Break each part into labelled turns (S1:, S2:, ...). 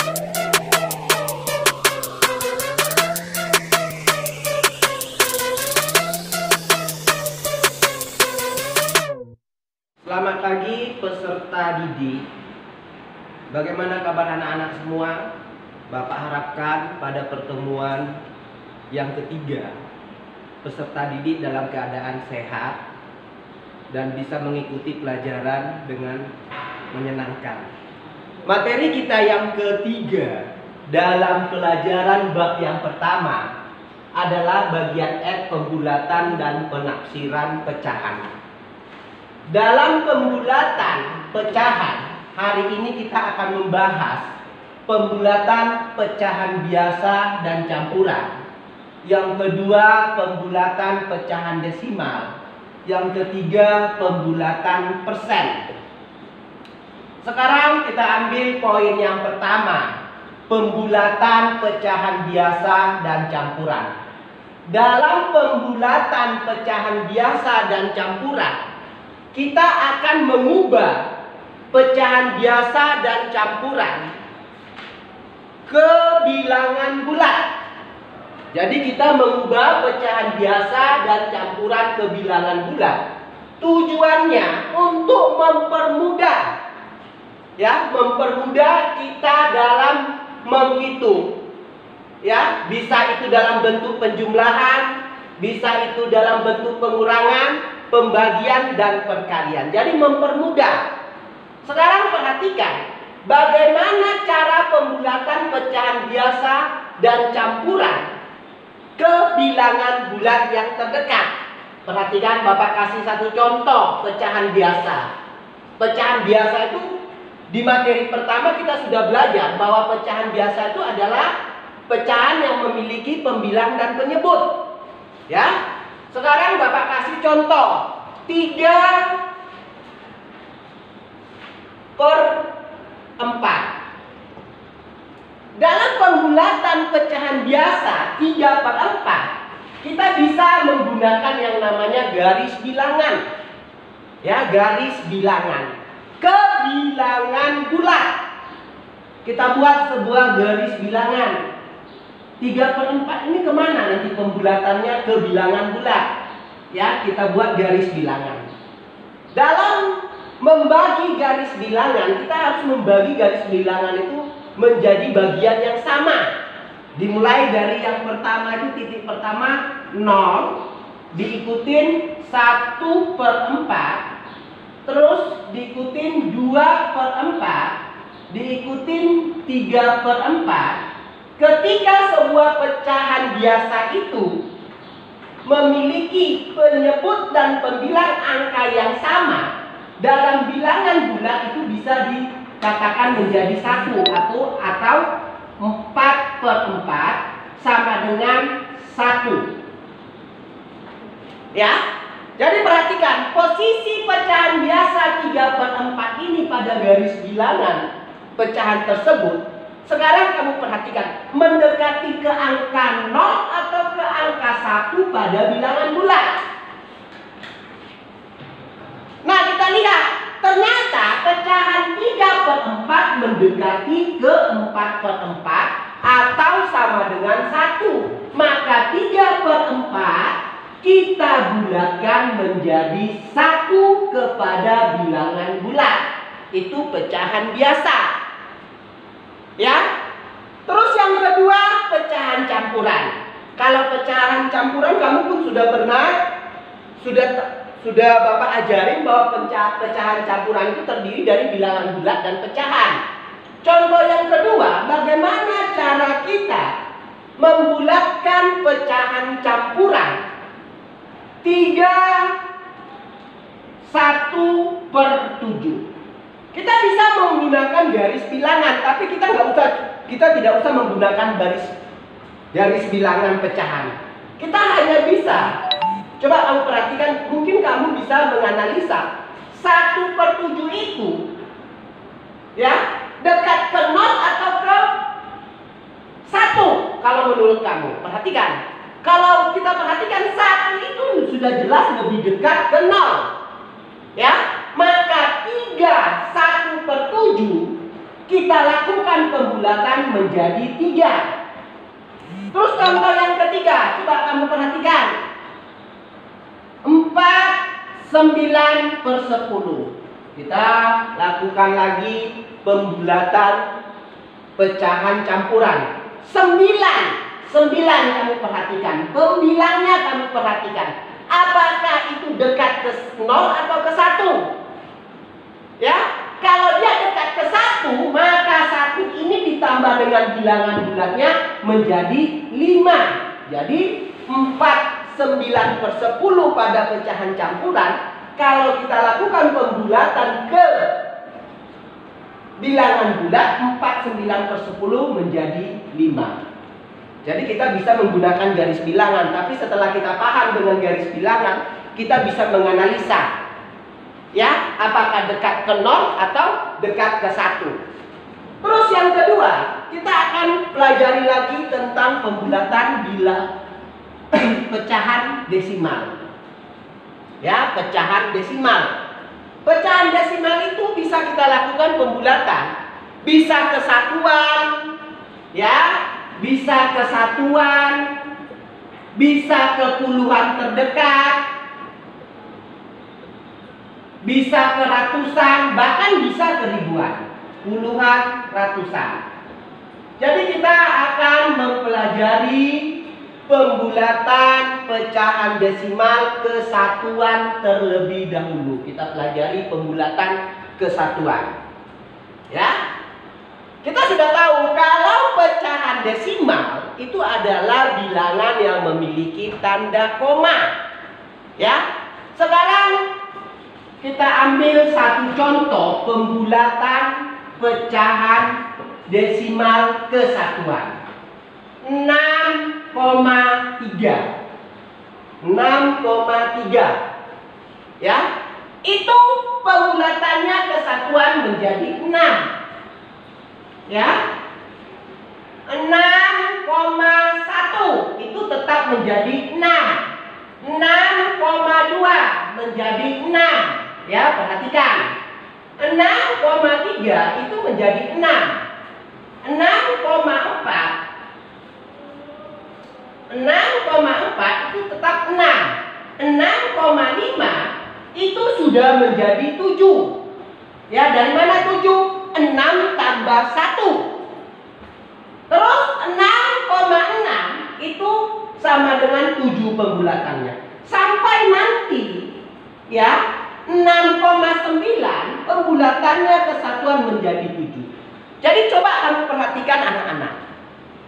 S1: Selamat pagi peserta didik. Bagaimana kabar anak-anak semua? Bapak harapkan pada pertemuan yang ketiga peserta didik dalam keadaan sehat dan bisa mengikuti pelajaran dengan menyenangkan. Materi kita yang ketiga dalam pelajaran bab yang pertama adalah bagian F, pembulatan dan penafsiran pecahan. Dalam pembulatan pecahan, hari ini kita akan membahas pembulatan pecahan biasa dan campuran. Yang kedua, pembulatan pecahan desimal. Yang ketiga, pembulatan persen. Sekarang kita ambil poin yang pertama, pembulatan pecahan biasa dan campuran. Dalam pembulatan pecahan biasa dan campuran, kita akan mengubah pecahan biasa dan campuran ke bilangan bulat. Jadi kita mengubah pecahan biasa dan campuran ke bilangan bulat. Tujuannya untuk mempermudah, mempermudah kita dalam menghitung. Bisa itu dalam bentuk penjumlahan, bisa itu dalam bentuk pengurangan, pembagian dan perkalian. Jadi mempermudah. Sekarang perhatikan bagaimana cara pembulatan pecahan biasa dan campuran ke bilangan bulat yang terdekat. Perhatikan, Bapak kasih satu contoh pecahan biasa. Pecahan biasa itu di materi pertama kita sudah belajar bahwa pecahan biasa itu adalah pecahan yang memiliki pembilang dan penyebut. Sekarang Bapak kasih contoh 3/4. Dalam pembulatan pecahan biasa 3/4, kita bisa menggunakan yang namanya garis bilangan. Garis bilangan ke bilangan bulat. Kita buat sebuah garis bilangan. 3/4 ini kemana nanti pembulatannya? Ke bilangan bulat. Kita buat garis bilangan. Dalam membagi garis bilangan, kita harus membagi garis bilangan itu menjadi bagian yang sama. Dimulai dari yang pertama itu titik pertama 0, diikutin 1/4, terus diikutin 2/4, diikutin 3/4. Ketika sebuah pecahan biasa itu memiliki penyebut dan pembilang angka yang sama, dalam bilangan bulat itu bisa dikatakan menjadi 1 atau 4/4 sama dengan 1. Jadi perhatikan posisi pecahan biasa 3/4 ini pada garis bilangan pecahan tersebut. Sekarang kamu perhatikan, mendekati ke angka 0 atau ke angka 1 pada bilangan bulat. Nah, kita lihat, ternyata pecahan 3/4 mendekati ke 4/4 atau sama dengan 1. Maka 3/4 kita bulatkan menjadi 1 kepada bilangan bulat. Itu pecahan biasa. Terus yang kedua, pecahan campuran. Kalau pecahan campuran kamu pun sudah pernah sudah Bapak ajarin bahwa pecahan campuran itu terdiri dari bilangan bulat dan pecahan. Contoh yang kedua, bagaimana cara kita membulatkan pecahan campuran 1/7. Kita bisa menggunakan garis bilangan, tapi kita tidak usah menggunakan garis bilangan pecahan. Kita hanya bisa, coba kamu perhatikan, mungkin kamu bisa menganalisa 1/7 itu dekat ke 0 atau ke 1 kalau menurut kamu. Perhatikan, kalau kita perhatikan 1 itu sudah jelas lebih dekat ke 0. Maka 1/7 kita lakukan pembulatan menjadi 3. Terus contoh yang ketiga, coba kamu perhatikan. 4/9/10. Kita lakukan lagi pembulatan pecahan campuran. 9 kamu perhatikan. Pembilangnya kamu perhatikan. Apakah itu dekat ke 0 atau ke 1? Ya, kalau dia dekat ke 1, maka 1 ini ditambah dengan bilangan bulatnya menjadi 5. Jadi 4/9/10 pada pecahan campuran. Kalau kita lakukan pembulatan ke bilangan bulat, 4/9/10 menjadi 5. Jadi kita bisa menggunakan garis bilangan. Tapi setelah kita paham dengan garis bilangan, kita bisa menganalisa, ya, apakah dekat ke 0 atau dekat ke 1. Terus yang kedua, kita akan pelajari lagi tentang pembulatan bila pecahan desimal. Ya, pecahan desimal. Pecahan desimal itu bisa kita lakukan pembulatan, bisa ke satuan, ya, bisa ke satuan, bisa ke puluhan terdekat, bisa ke ratusan, bahkan bisa ke ribuan, puluhan, ratusan. Jadi kita akan mempelajari pembulatan pecahan desimal ke satuan terlebih dahulu. Kita pelajari pembulatan ke satuan. Ya. Kita sudah tahu kalau pecahan desimal itu adalah bilangan yang memiliki tanda koma. Ya. Sekarang kita ambil satu contoh pembulatan pecahan desimal ke satuan. 6,3. 6,3. Ya. Itu pembulatannya ke satuan menjadi 6. Ya. 6,1 itu tetap menjadi 6. 6,2 menjadi 6. Ya, perhatikan. 6,3 itu menjadi 6. 6,4 itu tetap 6. 6,5 itu sudah menjadi 7. Ya, dari mana 7? 6 tambah 1. Terus 6,6 itu sama dengan 7 pembulatannya. Sampai nanti, ya, 6,9 pembulatannya ke satuan menjadi 7. Jadi coba kamu perhatikan anak-anak.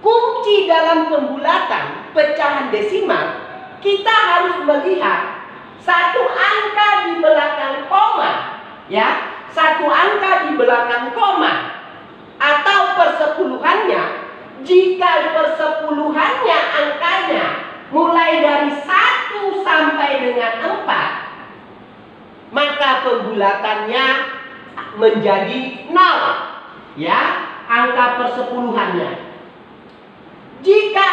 S1: Kunci dalam pembulatan pecahan desimal, kita harus melihat satu angka di belakang koma, ya, satu angka di belakang koma, atau persepuluhannya. Jika persepuluhannya angkanya mulai dari 1 sampai dengan 4, maka pembulatannya menjadi 0, ya, angka persepuluhannya. Jika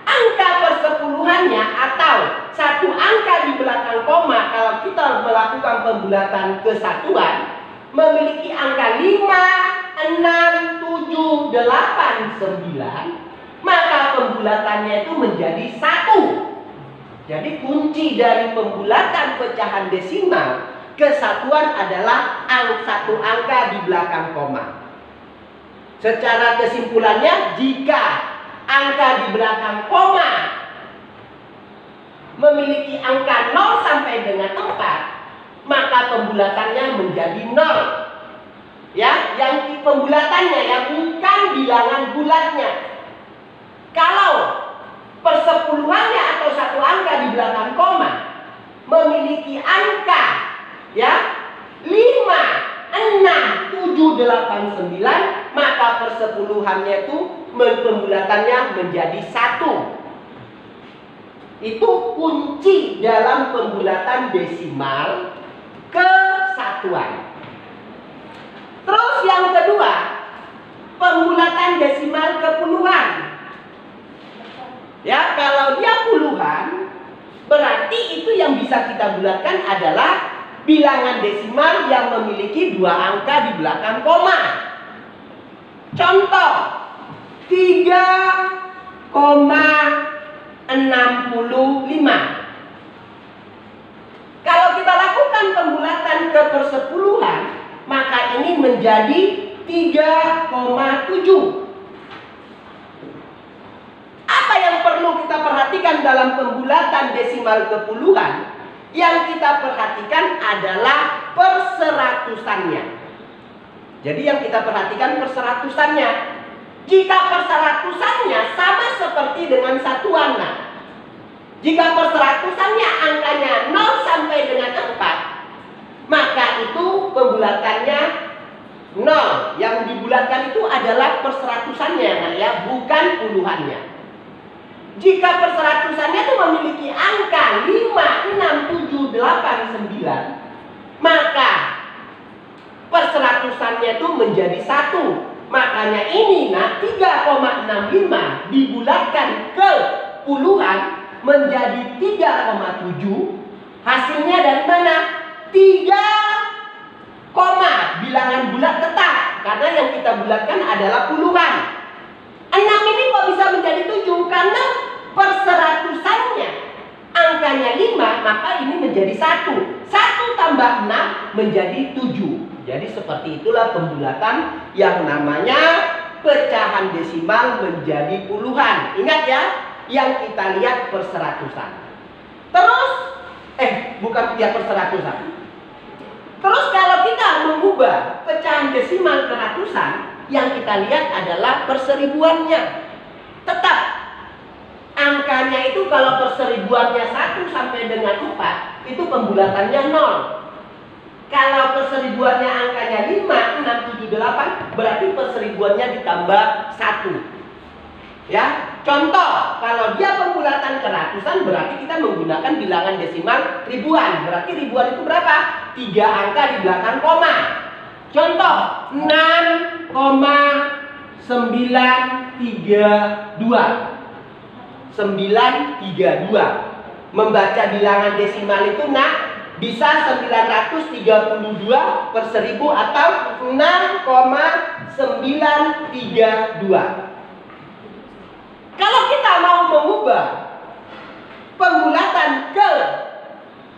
S1: angka persepuluhannya atau satu angka di belakang koma, kalau kita melakukan pembulatan ke satuan, memiliki angka 5, 6, 7, 8, 9, maka pembulatannya itu menjadi 1. Jadi kunci dari pembulatan pecahan desimal ke satuan adalah satu angka di belakang koma. Secara kesimpulannya, jika angka di belakang koma memiliki angka 0 sampai dengan 4, maka pembulatannya menjadi 0. Ya, yang pembulatannya ya, bukan bilangan bulatnya. Kalau persepuluhannya atau satu angka di belakang koma memiliki angka, ya, 5, 6, 7, 8, 9, maka persepuluhannya itu pembulatannya menjadi 1. Itu kunci dalam pembulatan desimal ke satuan. Terus yang kedua, pembulatan desimal ke puluhan. Ya, kalau dia puluhan, berarti itu yang bisa kita bulatkan adalah bilangan desimal yang memiliki 2 angka di belakang koma. Kalau kita lakukan pembulatan ke persepuluhan, maka ini menjadi 3,7. Apa yang perlu kita perhatikan dalam pembulatan desimal ke puluhan? Yang kita perhatikan adalah perseratusannya. Jadi yang kita perhatikan perseratusannya. Jika perseratusannya sama seperti dengan satuan, jika perseratusannya angkanya 0 sampai dengan 4, maka itu pembulatannya 0. Yang dibulatkan itu adalah perseratusannya, ya, bukan puluhannya. Jika perseratusannya itu memiliki angka 5, 6, 7, 8, 9, maka perseratusannya itu menjadi 1. Makanya ini 3,65 dibulatkan ke puluhan menjadi 3,7. Hasilnya dari mana? 3, bilangan bulat tetap, karena yang kita bulatkan adalah puluhan. 6 ini kok bisa menjadi 7? Karena perseratusannya angkanya 5, maka ini menjadi 1. 1 tambah 6 menjadi 7. Jadi seperti itulah pembulatan yang namanya pecahan desimal menjadi puluhan. Ingat ya, yang kita lihat perseratusan. Terus, bukan ya perseratusan. Terus kalau kita mengubah pecahan desimal ke ratusan, yang kita lihat adalah perseribuannya. Tetap angkanya itu kalau perseribuannya 1 sampai dengan 4, itu pembulatannya 0. Kalau perseribuannya angkanya 5, 6, 7, 8, berarti perseribuannya ditambah 1. Ya, contoh, kalau dia pembulatan ke ratusan, berarti kita menggunakan bilangan desimal ribuan. Berarti ribuan itu berapa? 3 angka di belakang koma. Contoh, 6,932. 932. Membaca bilangan desimal itu bisa 932 per 1000 atau 6,932. Kalau kita mau mengubah pembulatan ke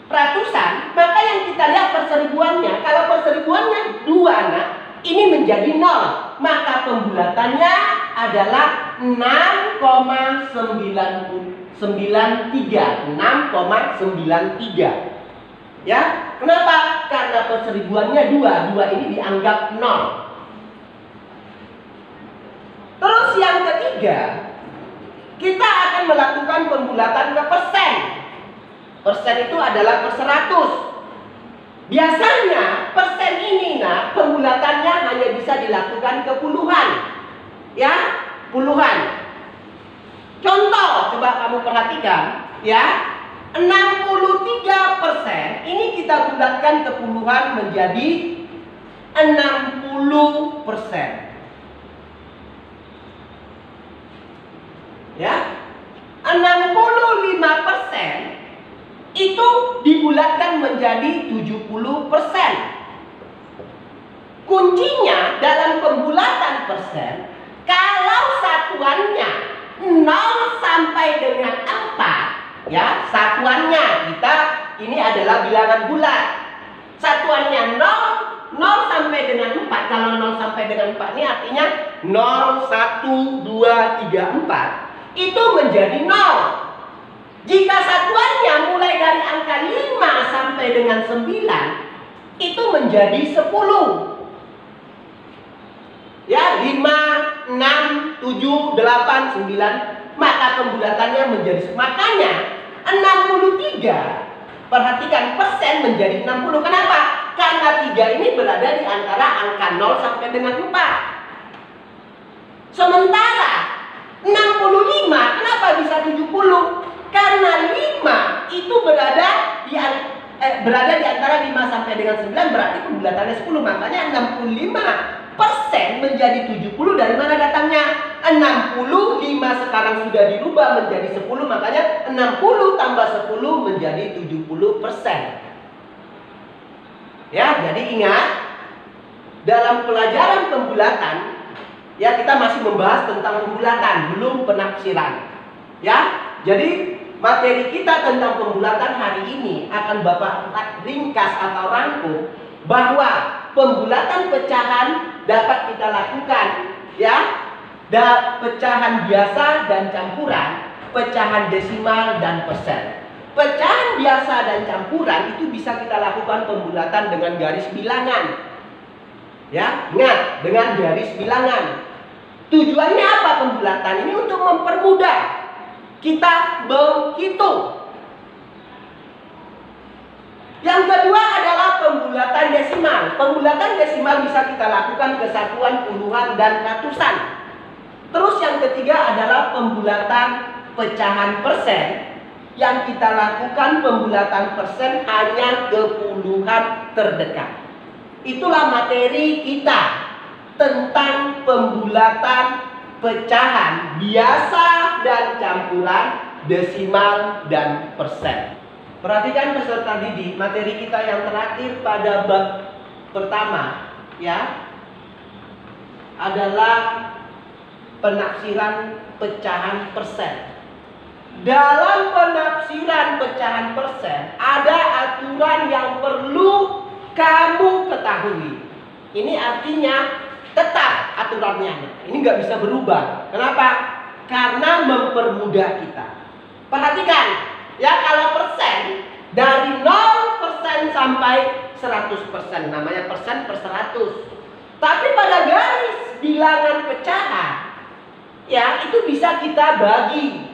S1: ratusan, maka yang kita lihat perseribuannya. Kalau perseribuannya 2, ini menjadi 0. Maka pembulatannya adalah 6,93. Ya, kenapa? Karena perseribuannya 2. 2 ini dianggap 0. Terus yang ketiga, kita akan melakukan pembulatan ke persen. Persen itu adalah per 100. Biasanya persen ini pembulatannya hanya bisa dilakukan ke puluhan. Ya, puluhan. Contoh, coba kamu perhatikan, ya. 63% ini kita bulatkan ke puluhan menjadi 60%. Ya, 65% itu dibulatkan menjadi 70%. Kuncinya dalam pembulatan persen, kalau satuannya 0 sampai dengan 4, ya, satuannya kita ini adalah bilangan bulat. Satuannya 0 sampai dengan 4. Kalau 0 sampai dengan 4 ini artinya 0, 1, 2, 3, 4. Itu menjadi 0. Jika satuannya mulai dari angka 5 sampai dengan 9, itu menjadi 10. Ya, 5, 6, 7, 8, 9. Maka pembulatannya menjadi, makanya 63. Perhatikan persen menjadi 60. Kenapa? Karena 3 ini berada di antara angka 0 sampai dengan 4. Sementara 65, kenapa bisa 70? Karena 5 itu berada di antara 5 sampai dengan 9, berarti pembulatannya 10. Makanya 65% menjadi 70. Dari mana datangnya? 65 sekarang sudah dirubah menjadi 10. Makanya 60 tambah 10 menjadi 70%. Ya, jadi ingat, dalam pelajaran pembulatan Ya, kita masih membahas tentang pembulatan, belum penafsiran. Ya, jadi materi kita tentang pembulatan hari ini akan Bapak ringkas atau rangkum bahwa pembulatan pecahan dapat kita lakukan, ya, pecahan biasa dan campuran, pecahan desimal dan persen. Pecahan biasa dan campuran itu bisa kita lakukan pembulatan dengan garis bilangan. Ya, ingat, dengan garis bilangan. Tujuannya apa pembulatan ini? Untuk mempermudah kita menghitung. Yang kedua adalah pembulatan desimal. Pembulatan desimal bisa kita lakukan ke satuan, puluhan, dan ratusan. Terus yang ketiga adalah pembulatan pecahan persen. Yang kita lakukan pembulatan persen hanya ke puluhan terdekat. Itulah materi kita tentang pembulatan pecahan biasa dan campuran, desimal dan persen. Perhatikan peserta didik, materi kita yang terakhir pada bab pertama, ya, adalah penafsiran pecahan persen. Dalam penafsiran pecahan persen ada aturan yang perlu kamu ketahui. Ini artinya tetap aturannya. Ini nggak bisa berubah. Kenapa? Karena mempermudah kita. Perhatikan, ya, kalau persen dari 0% sampai 100%, namanya persen per 100. Tapi pada garis bilangan pecahan, ya, itu bisa kita bagi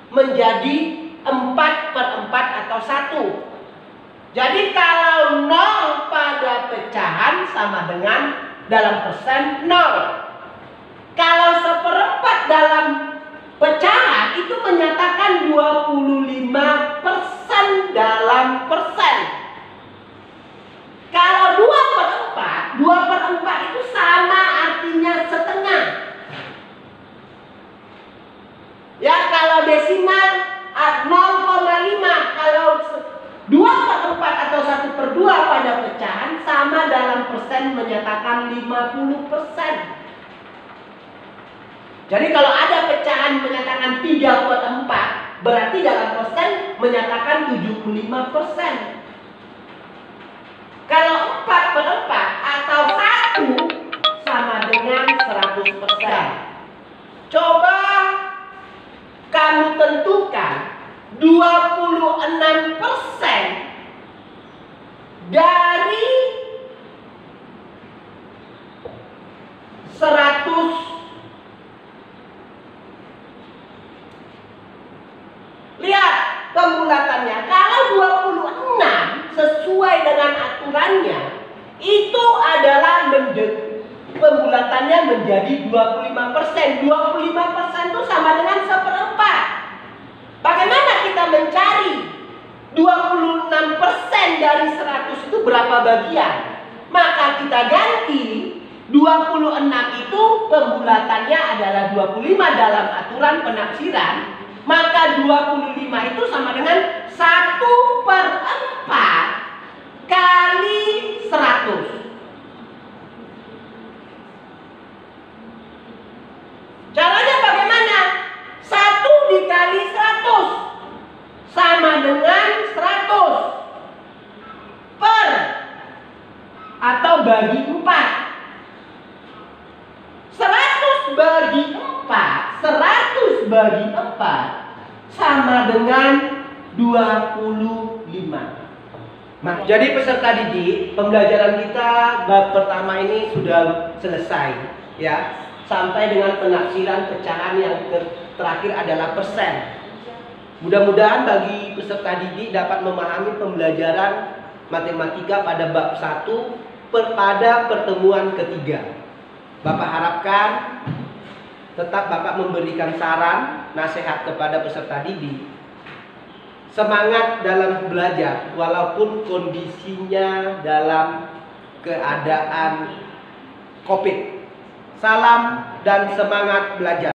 S1: menjadi 4/4 atau 1. Jadi kalau 0 pada pecahan sama dengan dalam persen 0. Kalau 1/4 dalam pecahan itu menyatakan 25% dalam persen. Kalau 2/4 itu sama artinya setengah. Ya, kalau desimal 0,5, kalau 2/4 atau 1/2 pada pecahan sama dalam persen menyatakan 50%. Jadi kalau ada pecahan menyatakan 3/4, berarti dalam persen menyatakan 75%. Kalau 4/4 atau 1 sama dengan 100%. Coba kamu tentukan 26% dari 100. Lihat pembulatannya. Kalau 26 sesuai dengan aturannya, itu adalah pembulatannya menjadi 25%. 25% itu sama dengan 1/4. Bagaimana kita mencari 26% dari 100 itu berapa bagian? Maka kita ganti 26 itu pembulatannya adalah 25 dalam aturan penafsiran. Maka 25 itu sama dengan 1/4 kali 100. Caranya bagaimana? 1 dikali 100 sama dengan 100 per atau bagi 4. 100 bagi 4 sama dengan 25. Nah, jadi peserta didik, pembelajaran kita bab pertama ini sudah selesai, ya. Sampai dengan penafsiran pecahan yang terakhir adalah persen. Mudah-mudahan bagi peserta didik dapat memahami pembelajaran matematika pada bab 1 pada pertemuan ketiga. Bapak harapkan tetap Bapak memberikan saran, nasihat kepada peserta didik. Semangat dalam belajar walaupun kondisinya dalam keadaan COVID. Salam dan semangat belajar.